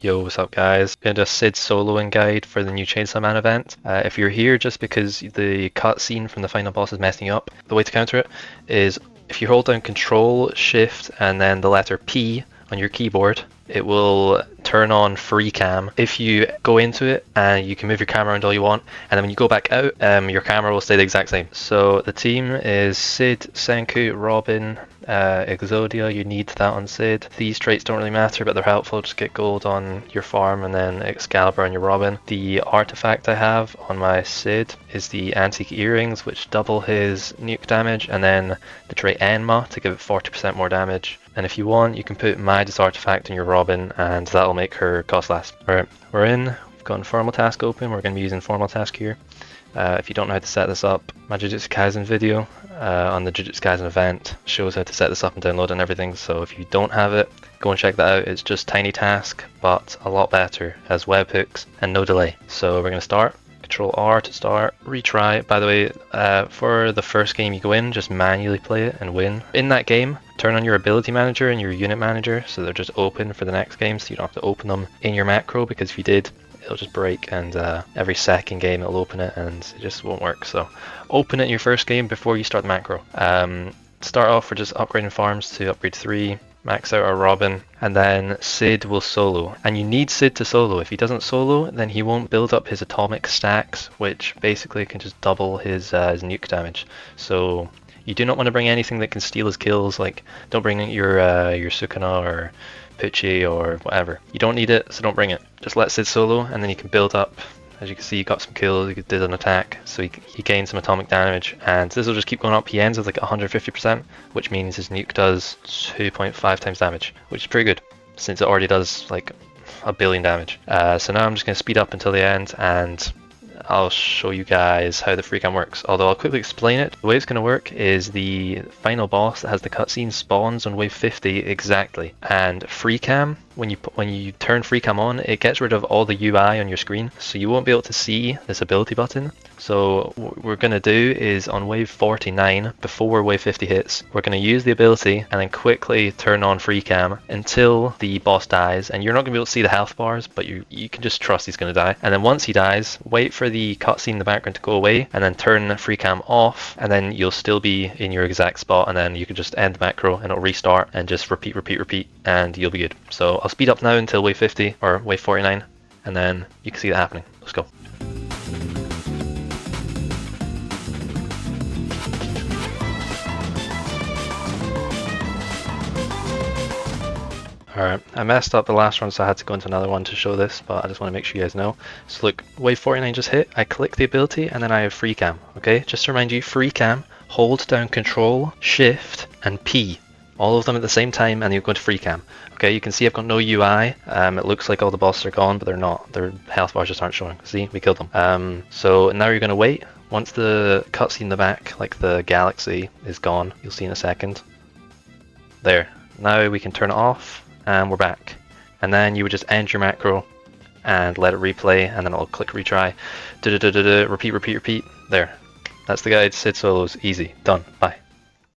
Yo, what's up guys? Gonna do a Sid soloing guide for the new Chainsaw Man event. If you're here just because the cutscene from the final boss is messing you up, the way to counter it is if you hold down Control, Shift, and then the letter P on your keyboard, it will turn on free cam. If you go into it and you can move your camera around all you want, and then when you go back out, your camera will stay the exact same. So the team is Sid, Senku, Robin, Exodia. You need that on Sid. These traits don't really matter, but they're helpful. Just get gold on your farm and then Excalibur on your Robin. The artifact I have on my Sid is the antique earrings, which double his nuke damage, and then the trait Enma to give it 40% more damage. And if you want, you can put Midas artifact on your Robin, and that'll make her cost less. Alright, we're in. We've got Informal Task open. We're going to be using Formal Task here. If you don't know how to set this up, my Jujutsu Kaisen video on the Jujutsu Kaisen event shows how to set this up and download and everything. So if you don't have it, go and check that out. It's just tiny task, but a lot better. Has webhooks and no delay. So we're going to start. Control R to start, retry. By the way, for the first game you go in, just manually play it and win. In that game, turn on your ability manager and your unit manager so they're just open for the next game, so you don't have to open them in your macro, because if you did, it'll just break, and every second game it'll open it and it just won't work. So open it in your first game before you start the macro. Start off, we're just upgrading farms to upgrade 3. Max out our Robin, and then Sid will solo. And you need Sid to solo. If he doesn't solo, then he won't build up his atomic stacks, which basically can just double his nuke damage. So you do not want to bring anything that can steal his kills. Like, don't bring your Sukuna or Pucci or whatever. You don't need it, so don't bring it. Just let Sid solo, and then you can build up. As you can see, he got some kills, he did an attack, so he gained some atomic damage, and this will just keep going up. He ends with like 150%, which means his nuke does 2.5 times damage, which is pretty good, since it already does like 1 billion damage. So now I'm just going to speed up until the end, and I'll show you guys how the free cam works. Although I'll quickly explain it. The way it's going to work is the final boss that has the cutscene spawns on wave 50 exactly, and free cam, when you turn free cam on, it gets rid of all the UI on your screen, so you won't be able to see this ability button. So what we're going to do is on wave 49, before wave 50 hits, we're going to use the ability and then quickly turn on free cam until the boss dies, and you're not going to be able to see the health bars, but you can just trust he's going to die. And then once he dies, wait for the cutscene in the background to go away, and then turn free cam off, and then you'll still be in your exact spot, and then you can just end the macro and it'll restart and just repeat, and you'll be good. So I'll speed up now until wave 50 or wave 49, and then you can see that happening. Let's go. Alright, I messed up the last one, so I had to go into another one to show this, but I just want to make sure you guys know. So look, wave 49 just hit, I click the ability, and then I have free cam, okay? Just to remind you, free cam, hold down Control, Shift, and P. All of them at the same time, and you go to free cam. Okay, you can see I've got no UI. It looks like all the bosses are gone, but they're not. Their health bars just aren't showing. See, we killed them. So now you're going to wait. Once the cutscene in the back, like the galaxy, is gone, you'll see in a second. There. Now we can turn it off, and we're back. And then you would just end your macro and let it replay, and then it'll click retry. Repeat. There. That's the guide. Sid solos. Easy. Done. Bye.